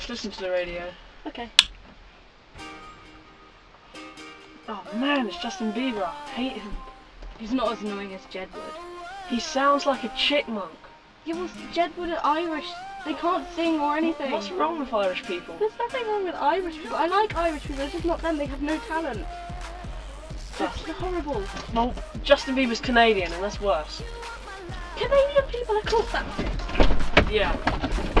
Let's listen to the radio. Okay. Oh man, it's Justin Bieber. I hate him. He's not as annoying as Jedward. He sounds like a chipmunk. Yeah, well, Jedward are Irish. They can't sing or anything. What's wrong with Irish people? There's nothing wrong with Irish people. I like Irish people, it's just not them. They have no talent. That's horrible. Well, Justin Bieber's Canadian and that's worse. Canadian people are called that. Yeah.